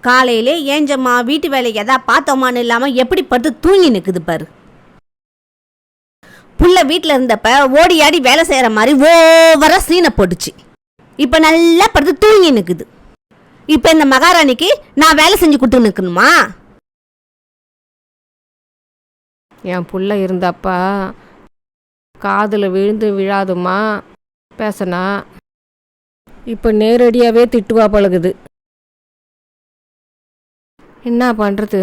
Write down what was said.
காலையிலே ஏஞ்சம்மா வீட்டு வேலைக்கு எதா பார்த்தோமான்னு இல்லாம எப்படி படுத்து தூங்கி நிக்குது பாரு. புள்ள வீட்டில் இருந்தப்ப ஓடி ஆடி வேலை செய்யற மாதிரி ஓவரா சீனை போட்டுச்சு. இப்ப நல்லா படுத்து தூங்கி நிக்குது. இப்ப இந்த மகாராணிக்கு நான் வேலை செஞ்சு கொடுத்து நிக்கணுமா? என் புள்ள இருந்தப்பா காதில் விழுந்து விழாதுமா பேசனா, இப்போ நேரடியாகவே திட்டுவா பழகுது. என்ன பண்ணுறது?